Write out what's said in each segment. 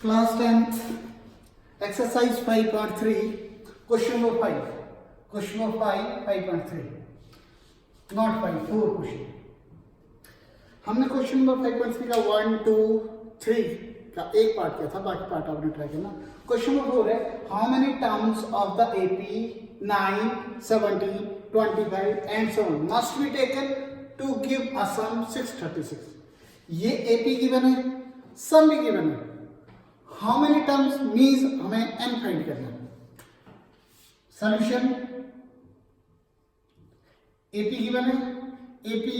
Class 10th, exercise 5.3, question number 5. Question number 5, 5.3. Not 5, 4 question. हमने question number 5.3 का 1, 2, 3 का एक पार्ट किया था, बाकी पार्ट आपने ट्राई किया ना. क्वेश्चन नंबर 4 है, how many terms of the AP 9, 17, 25 and so on must be taken to give a sum 636. ये एपी गिवन है, सम भी गिवन है. हाउ मेनी टर्म्स मीन्स हमें n फाइंड करना है. सॉल्यूशन एपी गिवन है, AP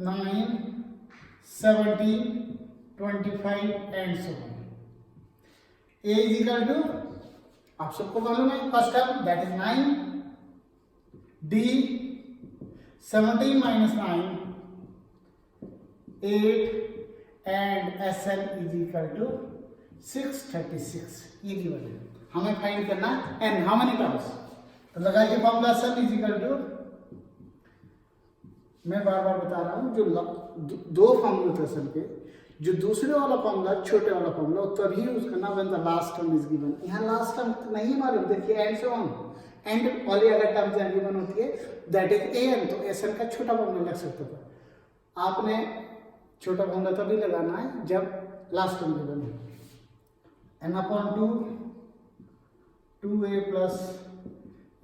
9, 17, 25 and so on. A is equal to, आप सबको मालूम है, first term that is 9, d 17 minus 9 8 and S N is equal to 636. ये गिवन है, हमें फाइंड करना एन. हाउ मेनी टर्म्स, तो लगाइए formula S n is equal to, मैं बार बार बता रहा हूं, जो दो फॉर्मूले थे सन के, जो दूसरे वाला फॉर्मूला छोटे वाला फॉर्मूला तभी यूज करना when the last term is given. यहाँ लास्ट टर्म नहीं मालूम, देखिए एंड से ऑन, एंड वाली अगर टर्म जहाँ गिवन होती है दैट इज ए एन, तो एस एन का छोटा फॉर्मूला लग सकता था. आपने छोटा फॉर्मूला तभी लगाना है जब लास्ट टर्म गिवन है. N upon 2 2a plus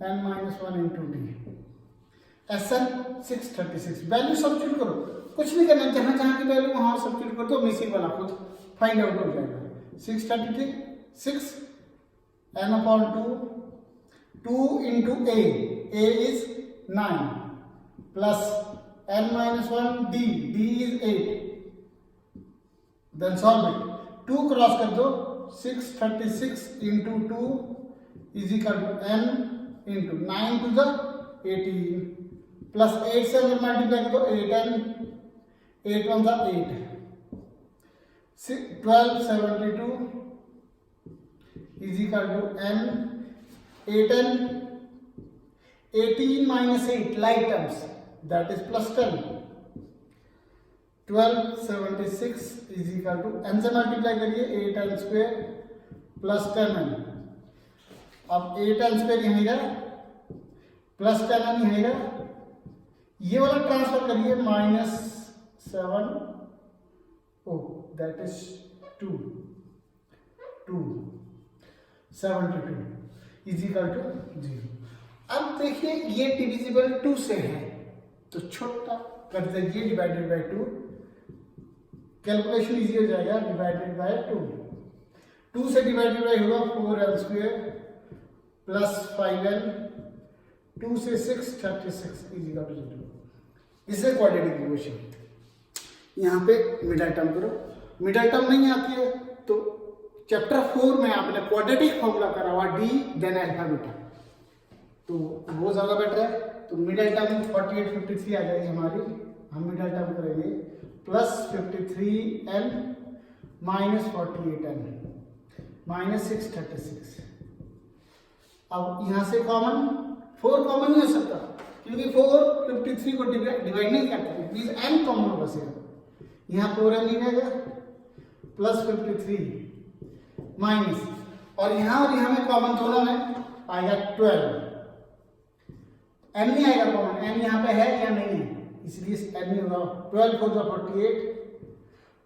n minus 1 into D. S N 636. Value substitute करो, कुछ नहीं करना, जहां जहां की वैल्यू वहां सब्स्टिट्यूट कर दो, मिसिंग वाला खुद फाइंड आउट हो जाएगा. 636 n upon 2 2 into a is 9 प्लस n minus 1 d is 8. Then solve it. 2 cross कर दो, 636 into 2 is equal to n into 9 to the 18 plus 8 से अगर मल्टीप्लाई करो 8n 8 1 the 8 1272 is equal to n 8n 18 minus 8 like terms that is plus 10. 1276 is equal to n से multiply करिए 8n square plus 10n. अब 8n square यहीं रहा plus 10n यहीं रहा, ये वाला ट्रांसफर करिए -7 ओ that is 2 72 is equal to 0. अब देखिए ये डिविजिबल 2 से है, तो छोटा कर दीजिए डिवाइडेड बाय 2, कैलकुलेशन इजी हो जाएगा. डिवाइडेड बाय 2, 2 से डिवाइडेड बाय होगा 4n स्क्वायर प्लस 5n, 2 से 636 इज इक्वल टू 0. इसे क्वाड्रेटिक इक्वेशन. यहाँ पे मिडल टर्म करो, मिडल टर्म नहीं आती है तो चैप्टर 4 में आपने क्वाड्रेटिक फॉर्मूला करा हुआ डी देन अल्फा बीटा, तो वो ज्यादा बेटर है. तो मिडल टर्म 48 53 आ जाएगी हमारी. हम मिडल टर्म करेंगे plus 53n minus 48n minus 636. अब यहां से कॉमन 4 कॉमन नहीं हो सकता क्योंकि 4 53 को डिवाइड नहीं करता, प्लीज n कॉमन हो बस. यहाँ 4n ही रहेगा प्लस 53 माइनस, और यहाँ में कॉमन दोनों में आएगा 12. n नहीं आएगा कॉमन, n यहाँ पे है या नहीं है इसलिए n नहीं होगा. 12 4 48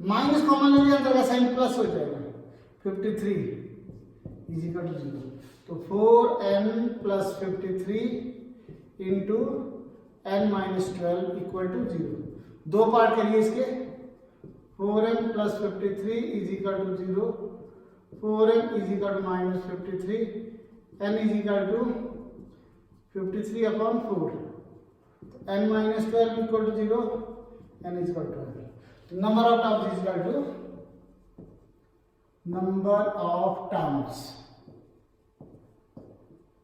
माइनस कॉमन ले लिया तो साइन प्लस हो जाएगा 53 इज इक्वल टू 0. तो 4n plus 53 into n minus 12 equal to 0. दो पार्ट करिए इसके. 4n plus 53 is equal to 0, 4n is equal to minus 53, n is equal to 53 upon 4, n minus 12 equal to 0, n is equal to 12. Number of terms is equal to number of terms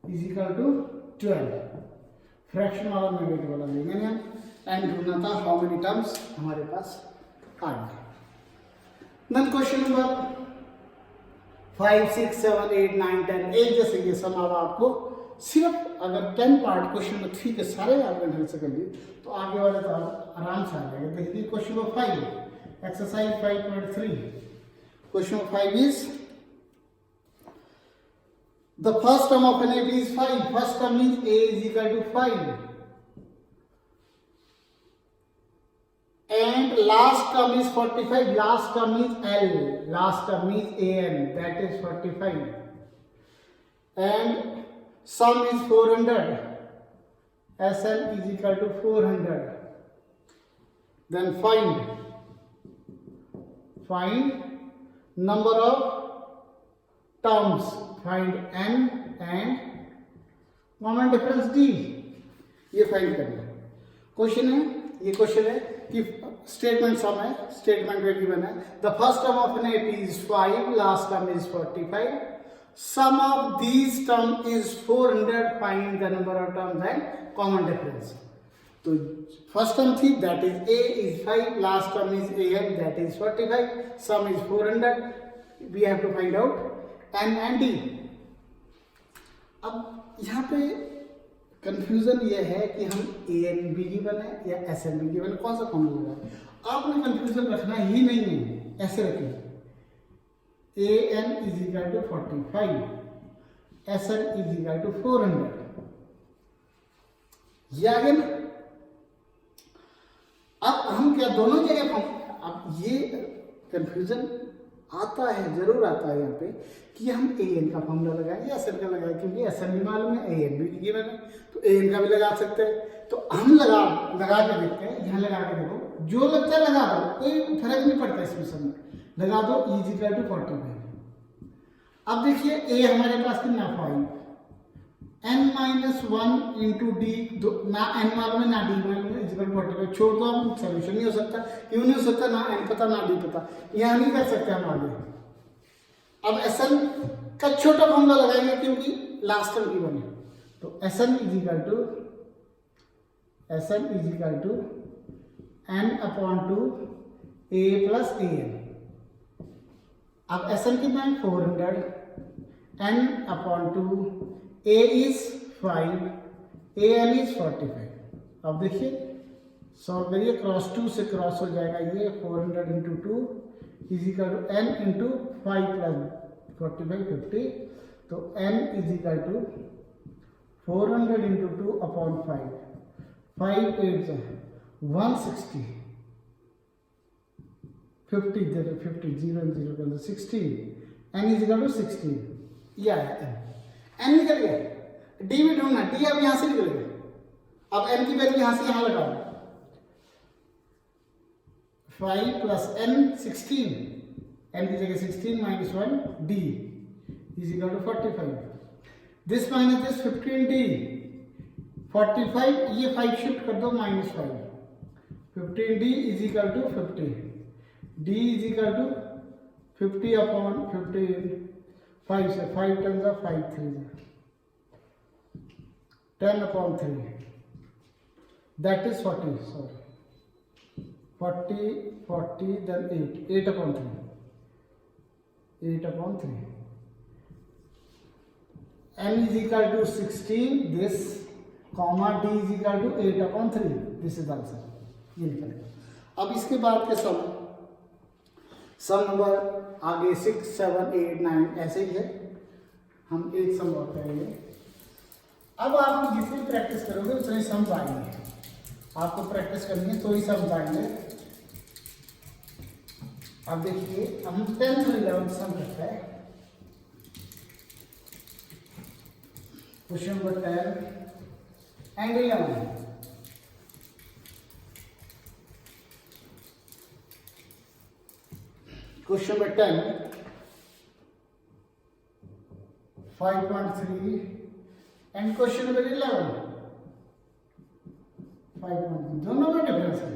is equal to 12. Fraction वाला negative वाला लेंगे ना, and ढूंढना था how many terms हमारे पास आ गए. Then question number 5 6 7 8 9 10 एक जैसे ये सम. अब आपको सिर्फ अगर 10 पार्ट क्वेश्चन नंबर 3 के सारे आपने ढंग से कर लिए तो आगे वाले तो आराम से आ जाएगा. देखिए question number 5 exercise 5.3 Question 5 is the first term of an AP is 5. First term is A is equal to 5. And last term is 45. Last term is L. Last term is AN. That is 45. And sum is 400. SN is equal to 400. Then find number of terms. Find N and common difference D. ये find करना question है. ये question है कि statement सम है, statement में given है the first term of an AP is 5, last term is 45, sum of these term is 400, find the number of terms and common difference. तो फर्स्ट टर्म थी that is A is 5, last term is AN that is 45, sum is 400. We have to find out N and D. अब यहाँ पे confusion ये है कि हम AN भी गिवन है या SN भी गिवन है, कौन सा फॉर्मूला लगाए. आपने कंफ्यूजन रखना ही नहीं है, ऐसे रखें AN is equal to 45, SN is equal to 400. ये आगे ना. अब हम क्या दोनों जगह अब ये कंफ्यूजन आता है, जरूर आता है यहाँ पे कि हम AN का फॉर्मूला लगाएं या SN का लगाएं, क्योंकि SN भी मालूम है, AN भी गिवन है, तो AN का भी लगा सकते हैं. तो हम लगा के देखते हैं. यहाँ लगा के देखो, जो लगता है लगा दो, कोई फर्क नहीं पड़ता इसमें. सब में लगा दो इज इक्वल टू 45. अब देखिए A हमारे पास कितना 5, n-1 इंटू डी. ना n मालूम है ना d मालूम है, इक्वल 45. छोड़ दो, हम सोल्यूशन नहीं हो सकता. क्यों नहीं हो सकता? ना n पता ना d पता. यहाँ नहीं कर सकते हम आगे. अब SN का छोटा फॉर्मूला लगाएंगे क्योंकि लास्ट टर्म गिवन है. तो SN is equal to n/2 A plus AN. अब SN कितना है 400, n/2 A is 5, AN is 45. अब देखिए सॉल्व करिए, क्रॉस 2 से क्रॉस हो जाएगा. ये 400 into 2 is equal to n into 5 plus 45 50. तो n is equal to 400 into 2 upon 5. 5 8 160. 50 50 0 0 16. n is equal to 16. ये आया n. n निकल गया. d भी ढूंढना. d अब यहां से निकल गया. अब n की वैल्यू यहां से यहां लगाओ. 5 प्लस n 16. n की जगह 16 minus 1 d is equal to 45. This minus this 15d. 45 ये 5 शिफ्ट कर दो minus 5. 15d is equal to 50. d is equal to 50 upon 15. 5 से 5 10 5 3 10 upon 3 that is 40. Sorry, 40 then 8 upon 3. 8 upon 3. n is equal to 16. This comma d is equal to 8 upon 3. This is the answer. ये निकलेगा. अब इसके बाद के सम number आगे 6 7 8 9 ऐसे ही है. हम एक सम और करेंगे. अब आप जितनी प्रैक्टिस करोगे उतने सम आएंगे. आपको प्रैक्टिस करनी है तो ही सम आएंगे. अब देखिए हम 10th और 11th सम करते हैं. Question number 10 and 11. Question number 10, 5.3 and question number 11, 5.3. दोनों में डिफरेंस है.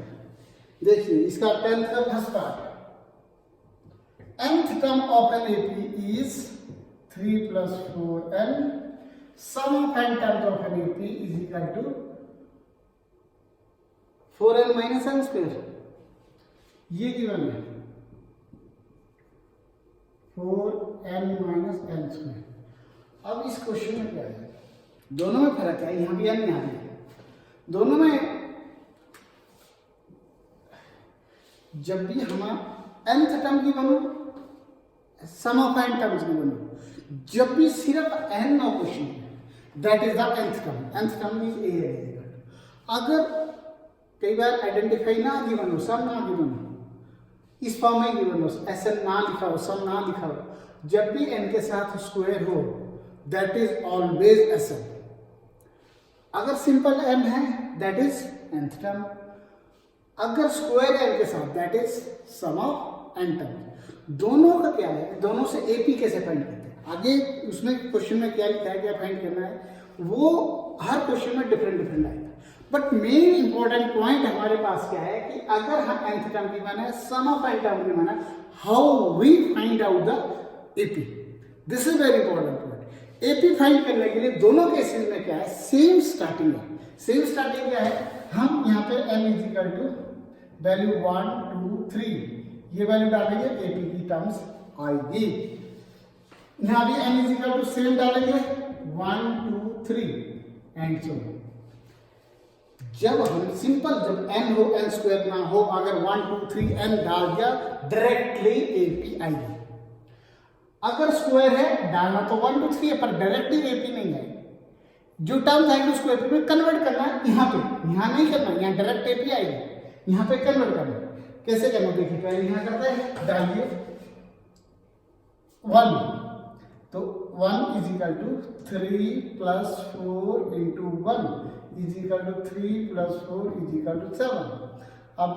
देखिए इसका 10th का first part. nth term of an AP is 3 plus 4n. Sum of n terms of an AP is equal to 4n minus n square. ये given है 4n minus n square. अब इस question में क्या है? दोनों में फर्क है. यहाँ भी n यहाँ भी है. दोनों में जब भी हम nth टर्म की बनो सम ऑफ n टर्म्स गिवन हो, जब भी सिर्फ n ना क्वेश्चन है, that is the nth term, nth term means a। अगर कई बार आइडेंटिफाई ना गिवन हो, सम ना गिवन हो, इस फॉर्म में गिवन हो, ऐसा ना लिखा हो, सम ना लिखा हो, जब भी n के साथ स्क्वायर हो, दैट इज ऑलवेज Sn। अगर सिंपल m है, दैट इज nth टर्म। अगर स्क्वायर n के साथ, that is sum of n term. दोनों का क्या है, दोनों से AP कैसे फाइंड करते हैं, आगे उसमें क्वेश्चन में क्या लिखा है, क्या फाइंड करना है, वो हर क्वेश्चन में डिफरेंट आएगा। बट मेन इंपॉर्टेंट पॉइंट हमारे पास क्या है कि अगर हम nth टर्म की माना है, सम ऑफ n टर्म की माना, how we find out the AP, this is very important point. AP find करने के लिए दोनों केसेस में क्या है, सेम स्टार्टिंग है। सेम स्टार्टिंग क्या है, हम यहाँ पे n is equal to value 1 2 3 ये वैल्यू डालेंगे, AP की टर्म्स आएगी। यहाँ भी n is equal to same डालेंगे, 1 2 3 एंड सो। जब हम सिंपल, जब n हो, n स्क्वायर ना हो, अगर 1 2 3 n डाल दिया, डायरेक्टली AP आएगी। अगर स्क्वायर है, डालना तो 1 2 3 है, पर डायरेक्टली AP नहीं है। जो टर्म आएगी उसको AP में कन्वर्ट करना है, यहाँ पे, यहाँ नहीं करना, यहाँ डायरेक्ट AP आएगी, यहाँ पे कन्वर्ट करना। कैसे करना देखिए, पहले यहाँ करते हैं, डालिए 1, तो 1 is equal to 3 plus 4 into 1 is equal to 3 plus 4 is equal to 7। अब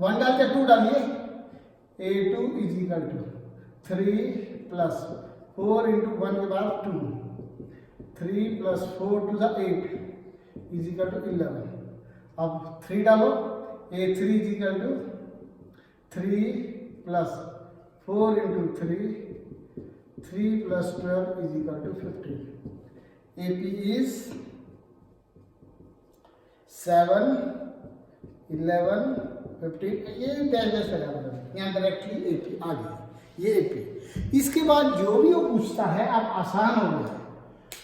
1 डाल के 2 डालिए, A2 is equal to 3 plus 4 into 1 के बाद 2, 3 plus 4 to the 8 is equal to 11। अब 3 डालो, A3 is equal to 3 plus 4 into 3 plus 12 is equal to 15। AP is 7 11 15, ये dash लगा दो, यहाँ डायरेक्टली AP आ गया, ये AP। इसके बाद जो भी वो पूछता है, अब आसान हो गया।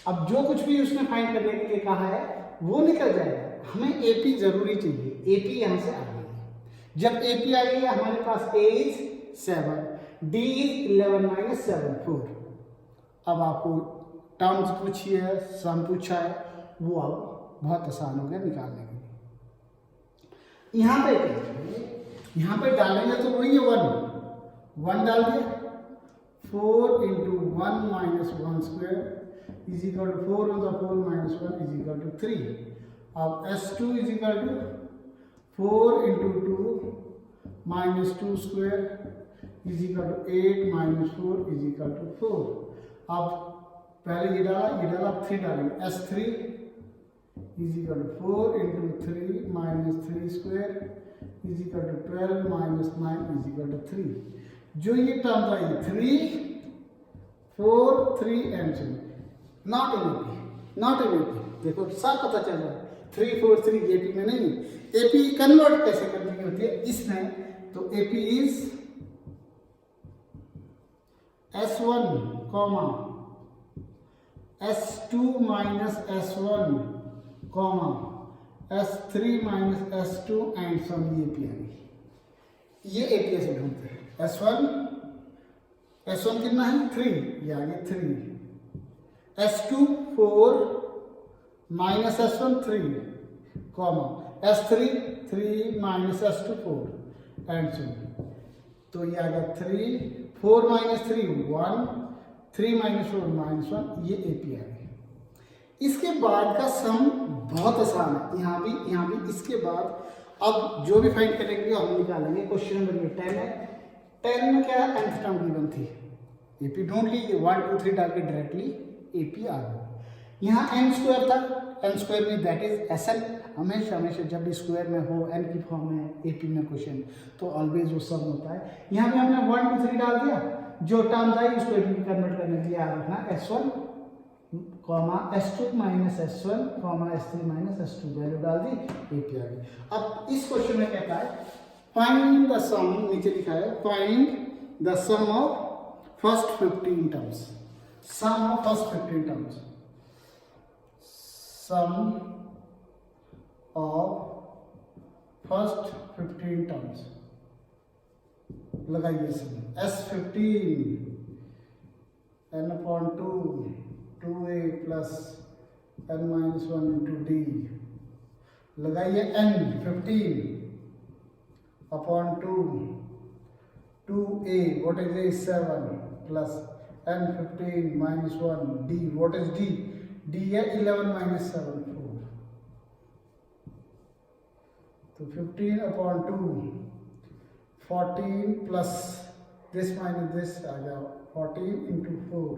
अब जो कुछ भी उसने फाइंड करने के लिए कहा है वो निकल जाएगा। हमें AP जरूरी चाहिए, AP यहाँ से आ गई। जब AP आ गई, हमारे पास A is 7, D is 11 minus 7 4। अब आपको टर्म्स पूछी है, सम पूछा है, वो अब बहुत आसान हो गया निकालने के लिए। यहाँ पे यहाँ पे डालेंगे तो वही है 1 डाल दिया, 4 into 1 minus 1 square is equal to 4 on the 4 minus 1 is equal to 3। अब S2 is equal to 4 into 2 minus 2 square is equal to 8 minus 4 is equal to 4। अब पहले ये डाला 3 डालेंगे, S3 is equal to 4 into 3 minus 3 square is equal to 12 minus 9 is equal to 3। जो ये term था, ये 3 4 3 एंड 2, नॉट इन AP। देखो साफ पता चल रहा है, 3 4 3 AP में नहीं। AP कन्वर्ट कैसे करने की होती है इसमें, तो AP is S1 comma S2 minus S1 comma S3 minus S2 and sum, ये AP आ गई। ये AP से ढूंढते हैं। S1 कितना है 3, ये आ गया 3, S2 4 minus S1 3 comma S3 3 minus S2 4 and so. तो ये आ गया 3 4 माइनस 3 1 3 माइनस 4 माइनस 1, ये AP आ गया। इसके बाद का सम बहुत आसान है, यहाँ भी इसके बाद अब जो भी फाइंड करेंगे हम निकालेंगे। क्वेश्चन नंबर 10 है। 10 में क्या nth टर्म गिवन थी, AP ढूंढ ली, 1 2 3 डाल के डायरेक्टली AP आ गया। यहाँ n स्क्वायर था, n स्क्वायर में दैट इज Sn। हमेशा जब भी स्क्वायर में हो, n की फॉर्म में AP में क्वेश्चन, तो ऑलवेज वो सम होता है। यहाँ पे हमने 1 2 3 डाल दिया, जो टर्म्स आई उसको AP में कन्वर्ट करने के लिए याद रखना S1 comma S2 minus S1 comma S3 minus S2, value डाल दी, AP आ गई। अब इस क्वेश्चन में कहता है फाइंड द सम, नीचे लिखा है find the sum of first 15 terms. Sum of first 15 terms, sum of first 15 terms लगाइए। Sum S15 n upon 2 2a plus n minus 1 into d, लगाइए n 15 upon 2 2a, what is a 7 plus n 15 minus 1 d, what is d, d है 11 minus 7 4, तो 15 upon 2 14 plus this minus this आ गया 14 into 4,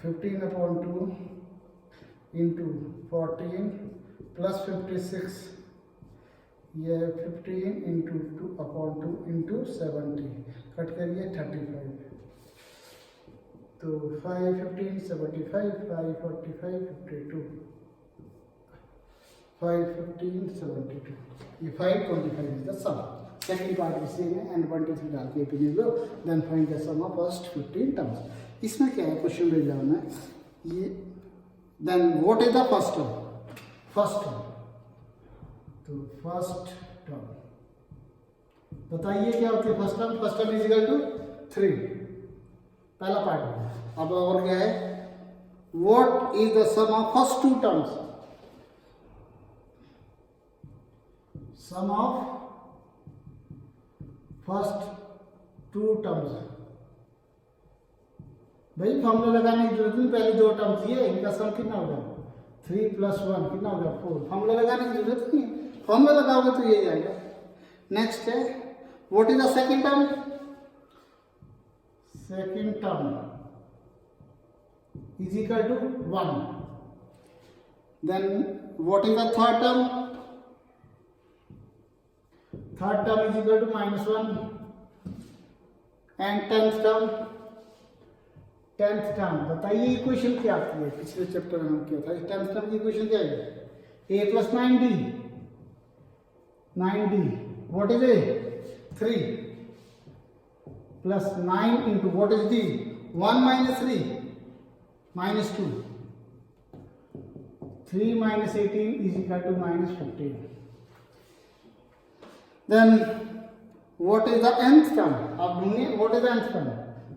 15 upon 2 into 14 plus 56, ये 15 into 2 upon 2 into 70, cut करिए 35, तो 5 15 75 5 45 52 5 15 72, ये 525 is the sum. Second part is same है and 1 2 3 डाल के फिर लो, then find the sum of first 15 terms. इसमें क्या है क्वेश्चन ले जाओ ना ये, then what is the first term? First term, तो फर्स्ट टर्म बताइए क्या होती है first term? First term is equal to 3, पहला पार्ट। अब और क्या है, what is the sum of first two terms? Sum of first two terms, भाई फॉर्मूला लगाने की जरूरत नहीं, पहले दो टर्म्स ये इनका सम कितना होगा 3 + 1 कितना होगा 4, फॉर्मूला लगाने की जरूरत नहीं है, फॉर्मूला लगाओगे तो ये जाएगा। नेक्स्ट है what is the second term? Second term is equal to 1, then what is the third term? Third term is equal to -1, and tenth term बताइए इक्वेशन क्या आती है? पिछले चैप्टर में हम किया था, टेंथ टर्म की इक्वेशन क्या है? a + 9d, 9d, what is a? 3 plus 9 into what is d? 1 minus 3 minus 2, 3 minus 18 is equal to -15. Then what is the nth term? आप ढूंढिए what is the nth term?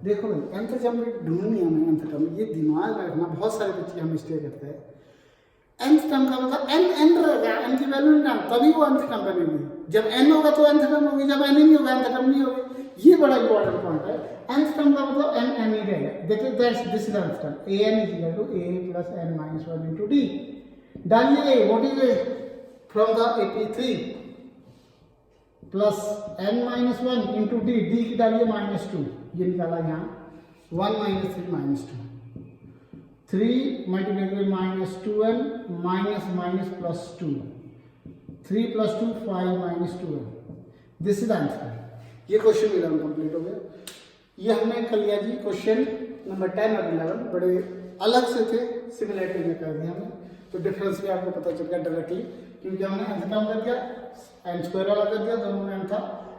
देखो nth term ढूंढनी है हमें, nth term ये दिमाग में रखना, बहुत सारे बच्चे हम मिस्टेक करते हैं। nth टर्म का मतलब n रहेगा, n की वैल्यू नहीं डाल तभी वो nth टर्म बनेगी, जब n होगा तो nth टर्म होगी, जब n नहीं होगा nth टर्म नहीं होगी, ये बड़ा इंपॉर्टेंट पॉइंट है। nth टर्म का मतलब n ही रहेगा, that's this is nth term, an = a plus n minus 1 into d, डालिए a, what is a from the 83 plus n minus 1 into d, d की डालिए -2, ये निकाला यहाँ 1 - 3 -2, 3 multiplied by -2n minus plus 2, 3 + 2 5 - 2n, this is answer. ये question 11 complete हो गया। ये हमने कर लिया जी क्वेश्चन नंबर 10 और 11, बड़े अलग से थे, सिमिलरिटी में कर दिया हमने, तो डिफरेंस भी आपको पता चल गया डायरेक्टली, क्योंकि हमने nth टर्म कर दिया, n² वाला कर दिया, दोनों में n था,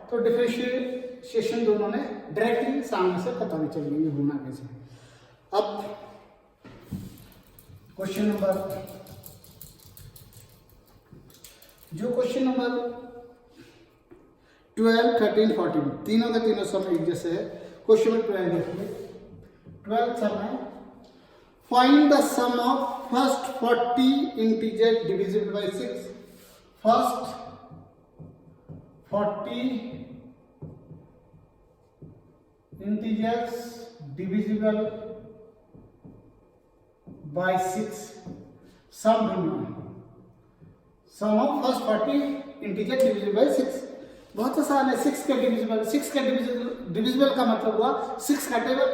तो डिफरेंशिएशन दोनों ने डायरेक्टली सामने से पता भी चल गया ये होना कैसे। अब क्वेश्चन नंबर, जो क्वेश्चन नंबर 12, 13, 14 तीनों के तीनों सम एक जैसे है। क्वेश्चन नंबर 12 देखिए, 12 सम है, find the sum of first 40 integer divisible by 6, first 40 integers divisible by 6, sum ढूंढना, sum of first 40 integer divisible by 6। बहुत आसान है, 6 का डिविजिबल का मतलब हुआ 6 कटेगा,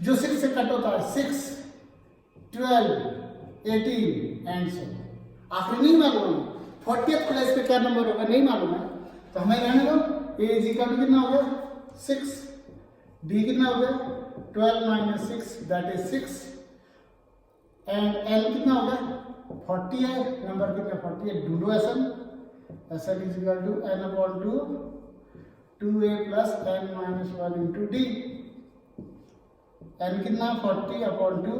जो 6 से कट होता है 6, 12, 18 एंड सो। आखिर नहीं मालूम है 40th प्लेस पे क्या नंबर होगा, नहीं मालूम है, तो हमें रहने दो। a जी का कितना हो गया 6, d कितना हो गया 12 - 6 दैट इज 6, एंड n कितना हो गया 40 है, नंबर कितना 40 है, ढूंढो SN is equal to n/2 2a plus n minus 1 into d, n कितना 40/2,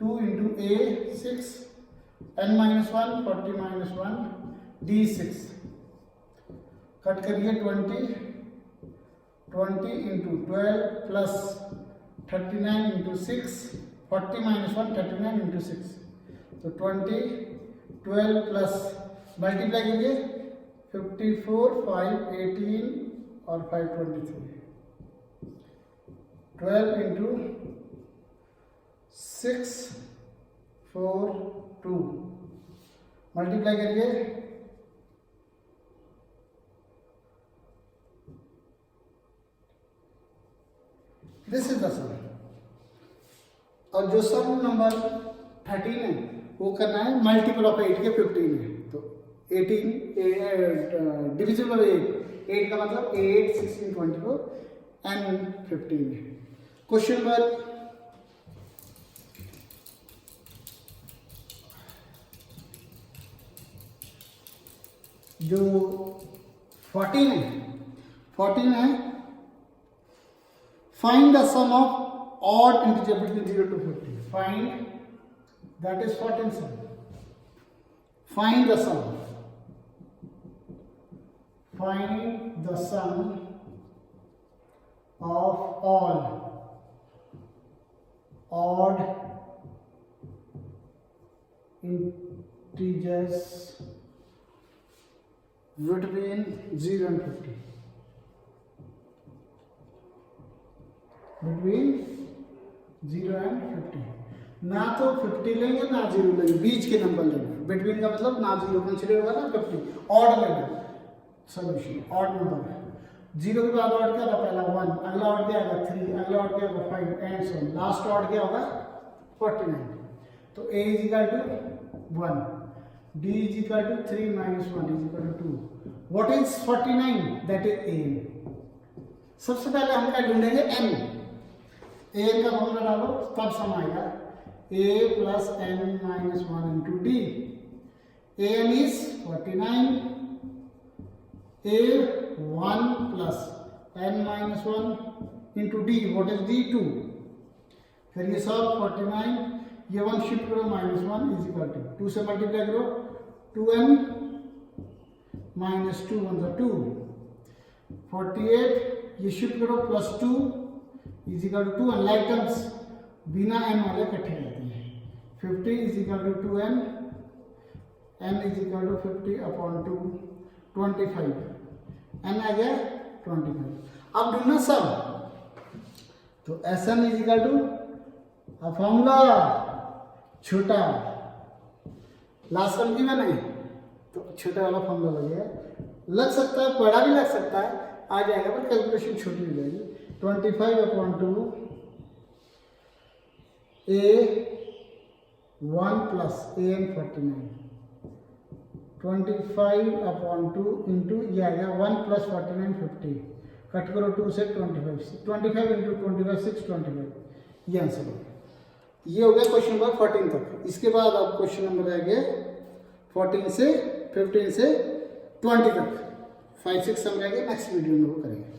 2 into a 6, n minus 1 40 minus 1 d 6, cut करिए 20 into 12 plus 39 into 6, 40 minus 1, 39 into 6. So 20, 12 plus multiply कीजिए 54, 5, 18 और 5, 23. 12 into 6, 4, 2. मल्टीप्लाई करिए दिस इज द सम। और जो सम number 13 है वो करना है मल्टीपल ऑफ 8 के 15 है। तो 18 डिविजिबल ऑफ 8 का मतलब 8, 16, 24 एंड 15 है। क्वेश्चन नंबर जो 14 है find the sum of odd integer between 0 to 50. Find, that is 14 sum. Find the sum. Find the sum of all odd integers between 0 and 50. Between 0 and 50. ना तो 50 लेंगे ना 0 लेंगे, बीच के नंबर लेंगे। बिटवीन का मतलब ना 0 कंसिडर होगा ना 50, ऑड लेंगे। सोल्यूशन ऑड नंबर है। 0 के बाद ऑड क्या होगा? पहला 1, अगला ऑड क्या होगा 3, अगला ऑड क्या होगा 5 and so on. Last odd क्या होगा 49। तो a is equal to 1, d is equal to 3 minus 1 is equal to 2। What is 49? That is a। सबसे पहले हम क्या ढूंढेंगे n। a का फॉर्मूला डालो तब सम आएगा a plus n minus 1 into D. an is 49, a 1 plus n minus 1 into D. What is d 2। फिर ये सब 49, ये 1 शिफ्ट करो माइनस 1 इज इक्वल टू 2 से मल्टीप्लाई करो 2n माइनस 2 1 2 48, ये शिफ्ट करो plus 2 is equal to 2 like terms बिना n वाले इकट्ठे रहते हैं। 50 is equal to 2n, n is equal to 50 upon 2 25, n आ गया 25। अब ढूंढना सम। तो Sn is equal to formula छोटा लास्ट टर्म की मैंने तो छोटा वाला फॉर्मूला लग सकता है, बड़ा भी लग सकता है, आ जाएगा पर कैलकुलेशन छोटी हो जाएगी। 25 upon 2 a 1 plus a n 49, 25 upon 2 into ये आ गया 1 प्लस 49 50, कट करो 2 से 25 इंटू 25 6 25, ये आंसर हो गया। ये हो गया क्वेश्चन नंबर 14 तक। इसके बाद आप क्वेश्चन नंबर रह गए 14 से 15 से 20 तक। 5 6 सम रह गए, नेक्स्ट वीडियो में वो करेंगे।